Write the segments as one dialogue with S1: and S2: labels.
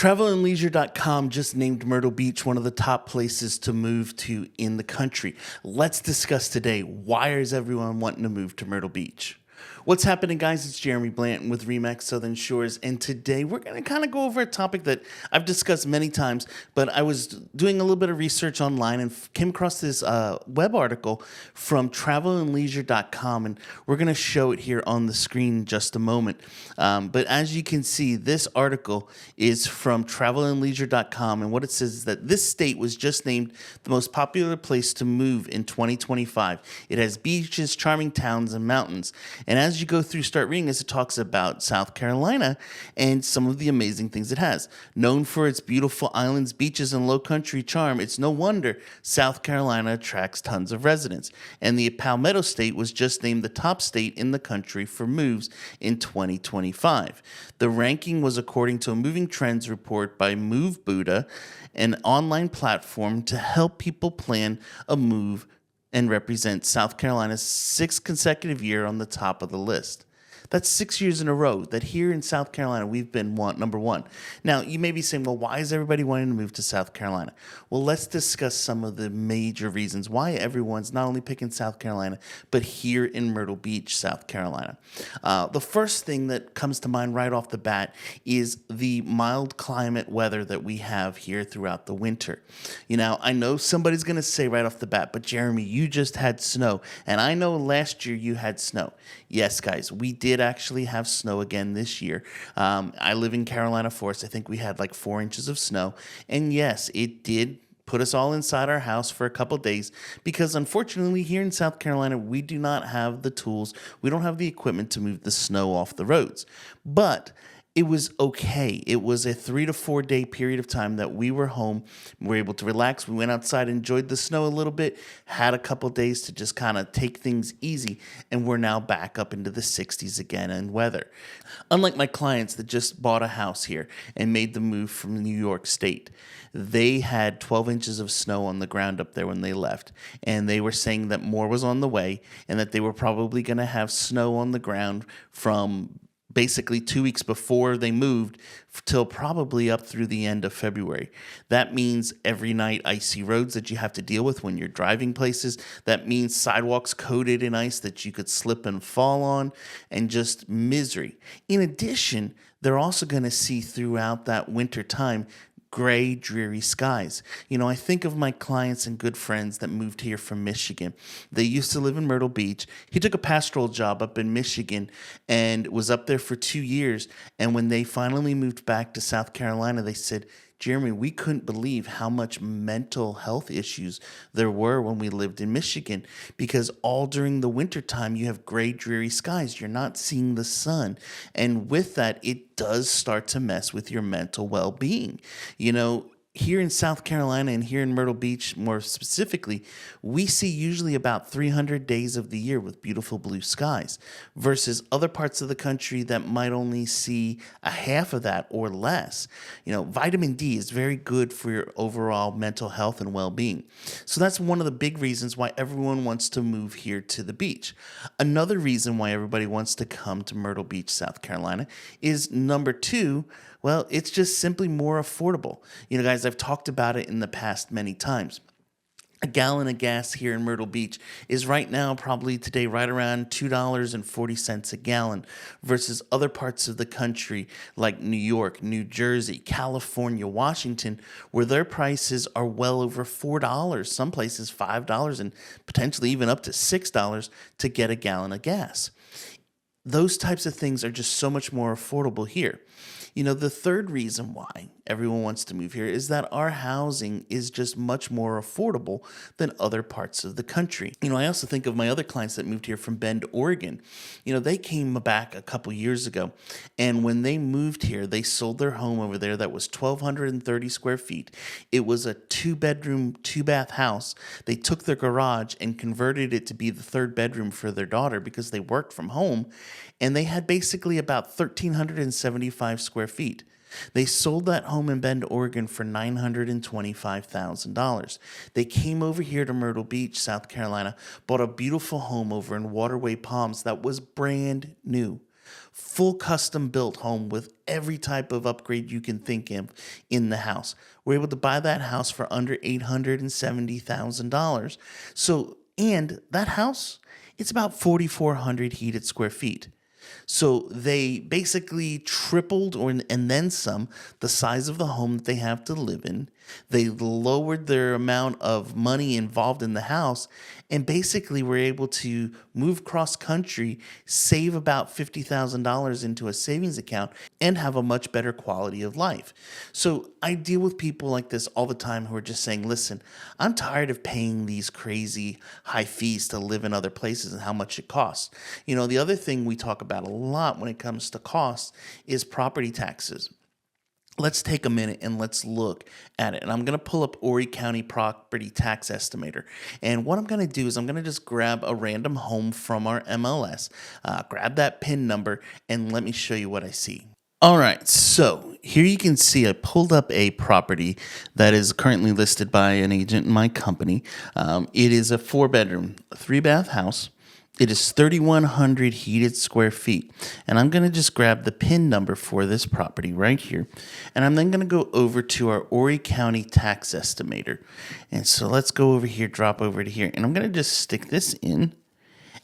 S1: Travelandleisure.com just named Myrtle Beach one of the top places to move to in the country. Let's discuss today, why is everyone wanting to move to Myrtle Beach? What's happening, guys? It's Jeremy Blanton with Remax Southern Shores, and today we're going to kind of go over a topic that I've discussed many times, but I was doing a little bit of research online and came across this web article from travelandleisure.com, and we're going to show it here on the screen in just a moment. But as you can see, this article is from travelandleisure.com, and what it says is that this state was just named the most popular place to move in 2025. It has beaches, charming towns, and mountains. And as you go through, start reading this, it talks about South Carolina and some of the amazing things it has. Known for its beautiful islands, beaches, and low country charm, it's no wonder South Carolina attracts tons of residents. And the Palmetto State was just named the top state in the country for moves in 2025. The ranking was according to a moving trends report by Move Buddha, an online platform to help people plan a move and represent South Carolina's sixth consecutive year on the top of the list. That's 6 years in a row that here in South Carolina, we've been number one. Now, you may be saying, well, why is everybody wanting to move to South Carolina? Well, let's discuss some of the major reasons why everyone's not only picking South Carolina, but here in Myrtle Beach, South Carolina. The first thing that comes to mind right off the bat is the mild climate weather that we have here throughout the winter. You know, I know somebody's going to say right off the bat, but Jeremy, you just had snow. And I know last year you had snow. Yes, guys, we did actually have snow again this year. I live in Carolina Forest. I think we had like 4 inches of snow. And yes, it did put us all inside our house for a couple days because unfortunately here in South Carolina, we do not have the tools. We don't have the equipment to move the snow off the roads. But it was okay. It was a 3 to 4 day period of time that we were home. We were able to relax. We went outside, enjoyed the snow a little bit, had a couple days to just kind of take things easy, and we're now back up into the 60s again in weather. Unlike my clients that just bought a house here and made the move from New York State, they had 12 inches of snow on the ground up there when they left, and they were saying that more was on the way and that they were probably going to have snow on the ground from basically 2 weeks before they moved till probably up through the end of February. That means every night icy roads that you have to deal with when you're driving places. That means sidewalks coated in ice that you could slip and fall on, and just misery. In addition, they're also going to see throughout that winter time gray, dreary skies. You know, I think of my clients and good friends that moved here from Michigan. They used to live in Myrtle Beach. He took a pastoral job up in Michigan and was up there for 2 years. And when they finally moved back to South Carolina, they said, Jeremy, we couldn't believe how much mental health issues there were when we lived in Michigan, because all during the wintertime, you have gray, dreary skies. You're not seeing the sun. And with that, it does start to mess with your mental well-being. You know, here in South Carolina and here in Myrtle Beach more specifically, we see usually about 300 days of the year with beautiful blue skies versus other parts of the country that might only see a half of that or less. You know, vitamin D is very good for your overall mental health and well-being. So that's one of the big reasons why everyone wants to move here to the beach. Another reason why everybody wants to come to Myrtle Beach, South Carolina is number two, well, it's just simply more affordable. You know, guys, I've talked about it in the past many times. A gallon of gas here in Myrtle Beach is right now probably today right around $2.40 a gallon versus other parts of the country like New York, New Jersey, California, Washington, where their prices are well over $4, some places $5, and potentially even up to $6 to get a gallon of gas. Those types of things are just so much more affordable here. You know, the third reason why everyone wants to move here is that our housing is just much more affordable than other parts of the country. You know, I also think of my other clients that moved here from Bend, Oregon. You know, they came back a couple years ago, and when they moved here, they sold their home over there that was 1,230 square feet. It was a 2-bedroom, 2-bath house. They took their garage and converted it to be the 3rd bedroom for their daughter because they worked from home, and they had basically about 1,375 square feet. They sold that home in Bend, Oregon for $925,000. They came over here to Myrtle Beach, South Carolina, bought a beautiful home over in Waterway Palms that was brand new. Full custom built home with every type of upgrade you can think of in the house. We're able to buy that house for under $870,000. So, and that house, it's about 4,400 heated square feet. So they basically tripled or and then some the size of the home that they have to live in. They lowered their amount of money involved in the house and basically were able to move cross country, save about $50,000 into a savings account, and have a much better quality of life. So I deal with people like this all the time who are just saying, listen, I'm tired of paying these crazy high fees to live in other places and how much it costs. The other thing we talk about a lot when it comes to costs is property taxes. Let's take a minute and let's look at it. And I'm going to pull up Horry County Property Tax Estimator. And what I'm going to do is I'm going to just grab a random home from our MLS, grab that PIN number, and let me show you what I see. All right, so here you can see I pulled up a property that is currently listed by an agent in my company. It is a 4-bedroom, 3-bath house. It is 3,100 heated square feet. And I'm going to just grab the PIN number for this property right here. And I'm then going to go over to our Horry County Tax Estimator. And so let's go over here, drop over to here. And I'm going to just stick this in.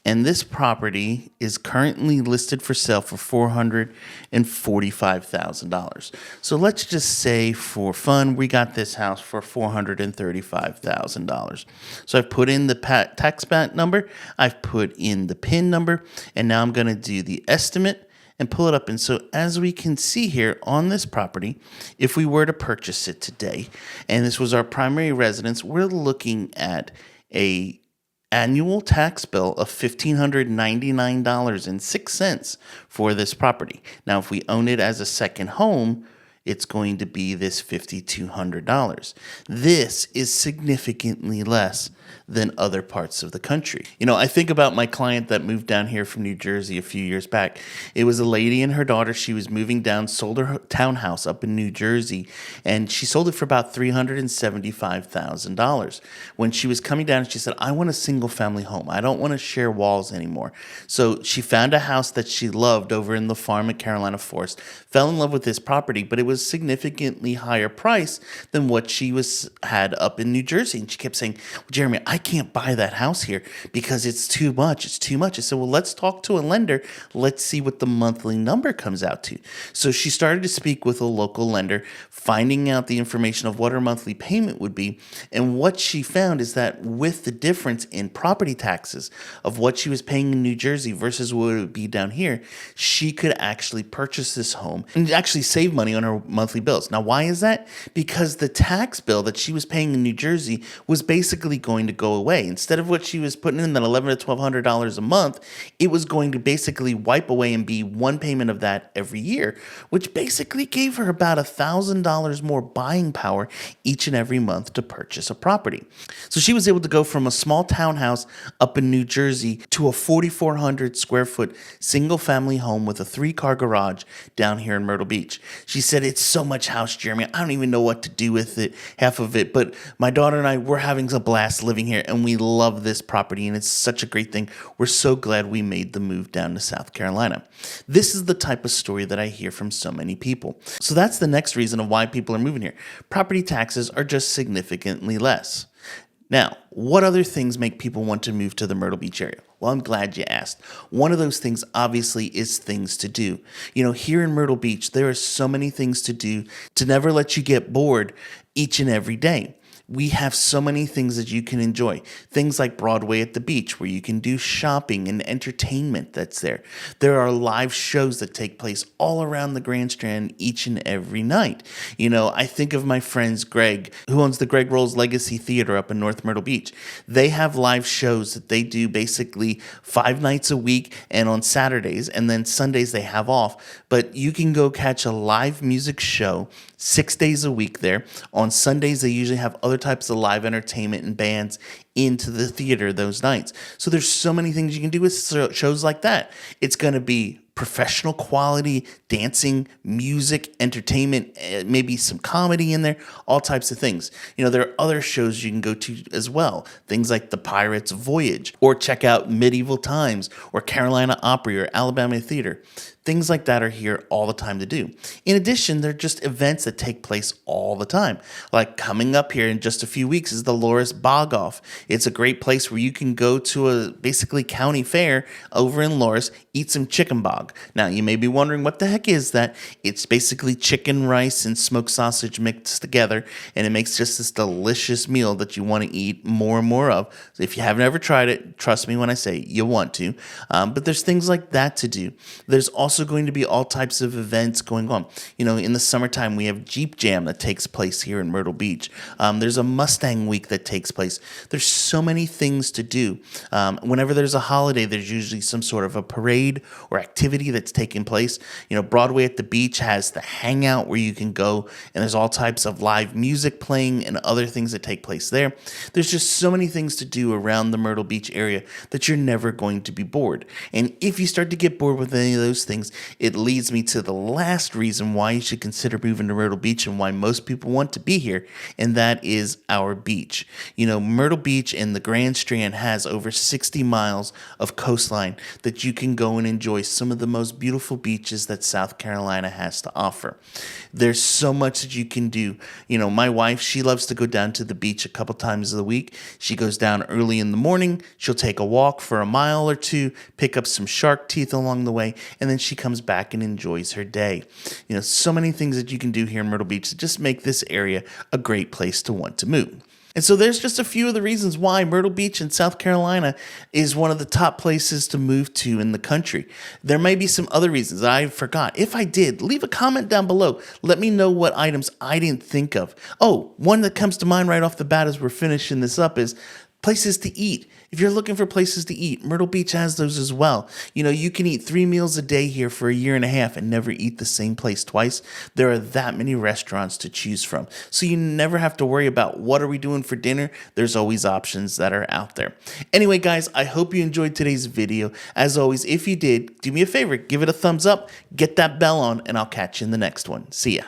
S1: And this property is currently listed for sale for $445,000. So let's just say for fun, we got this house for $435,000. So I've put in the tax number, I've put in the PIN number, and now I'm going to do the estimate and pull it up. And so as we can see here on this property, if we were to purchase it today, and this was our primary residence, we're looking at a annual tax bill of $1,599.06 for this property. Now, if we own it as a second home, it's going to be this $5,200. This is significantly less than other parts of the country. I think about my client that moved down here from New Jersey a few years back. It was a lady and her daughter. She was moving down, sold her townhouse up in New Jersey, and she sold it for about $375,000. When she was coming down, she said, I want a single family home. I don't want to share walls anymore. So she found a house that she loved over in the farm at Carolina Forest, fell in love with this property, but it was significantly higher price than what she had up in New Jersey. And she kept saying, well, Jeremy, I can't buy that house here because it's too much. It's too much. I said, well, let's talk to a lender. Let's see what the monthly number comes out to. So she started to speak with a local lender, finding out the information of what her monthly payment would be. And what she found is that with the difference in property taxes of what she was paying in New Jersey versus what it would be down here, she could actually purchase this home and actually save money on her monthly bills. Now, why is that? Because the tax bill that she was paying in New Jersey was basically going to go away. Instead of what she was putting in, that $1,100 to $1,200 a month, it was going to basically wipe away and be one payment of that every year, which basically gave her about $1,000 more buying power each and every month to purchase a property. So she was able to go from a small townhouse up in New Jersey to a 4,400 square foot single family home with a 3-car garage down here in Myrtle Beach. She said, it's so much house, Jeremy. I don't even know what to do with it, half of it. But my daughter and I, we're having a blast living here, and we love this property, and it's such a great thing. We're so glad we made the move down to South Carolina. This is the type of story that I hear from so many people. So that's the next reason of why people are moving here. Property taxes are just significantly less. Now, what other things make people want to move to the Myrtle Beach area? Well, I'm glad you asked. One of those things, obviously, is things to do. Here in Myrtle Beach, there are so many things to do to never let you get bored each and every day. We have so many things that you can enjoy. Things like Broadway at the beach, where you can do shopping and entertainment that's there. There are live shows that take place all around the Grand Strand each and every night. I think of my friends Greg, who owns the Greg Rolls Legacy Theater up in North Myrtle Beach. They have live shows that they do basically 5 nights a week and on Saturdays, and then Sundays they have off. But you can go catch a live music show 6 days a week there. On Sundays, they usually have other types of live entertainment and bands into the theater those nights. So there's so many things you can do with shows like that. It's going to be professional quality dancing, music, entertainment, maybe some comedy in there, all types of things. There are other shows you can go to as well. Things like The Pirate's Voyage, or check out Medieval Times, or Carolina Opry, or Alabama Theater. Things like that are here all the time to do. In addition, they're just events that take place all the time. Like coming up here in just a few weeks is the Loris Bog Off. It's a great place where you can go to a basically county fair over in Loris, eat some chicken bog. Now, you may be wondering what the heck is that? It's basically chicken, rice, and smoked sausage mixed together, and it makes just this delicious meal that you want to eat more and more of. So if you haven't ever tried it, trust me when I say you want to. But there's things like that to do. There's also going to be all types of events going on. In the summertime, we have Jeep Jam that takes place here in Myrtle Beach. There's a Mustang Week that takes place. There's so many things to do. Whenever there's a holiday, there's usually some sort of a parade or activity that's taking place. Broadway at the Beach has the Hangout where you can go, and there's all types of live music playing and other things that take place there. There's just so many things to do around the Myrtle Beach area that you're never going to be bored. And if you start to get bored with any of those things, it leads me to the last reason why you should consider moving to Myrtle Beach and why most people want to be here, and that is our beach. Myrtle Beach and the Grand Strand has over 60 miles of coastline that you can go and enjoy some of the most beautiful beaches that South Carolina has to offer. There's so much that you can do. My wife, she loves to go down to the beach a couple times a week. She goes down early in the morning. She'll take a walk for a mile or two, pick up some shark teeth along the way, and then she comes back and enjoys her day. So many things that you can do here in Myrtle Beach that just make this area a great place to want to move. And so there's just a few of the reasons why Myrtle Beach in South Carolina is one of the top places to move to in the country. There may be some other reasons I forgot. If I did, leave a comment down below. Let me know what items I didn't think of. Oh, one that comes to mind right off the bat as we're finishing this up is places to eat. If you're looking for places to eat, Myrtle Beach has those as well. You can eat 3 meals a day here for a year and a half and never eat the same place twice. There are that many restaurants to choose from. So you never have to worry about what are we doing for dinner. There's always options that are out there. Anyway, guys, I hope you enjoyed today's video. As always, if you did, do me a favor, give it a thumbs up, get that bell on, and I'll catch you in the next one. See ya.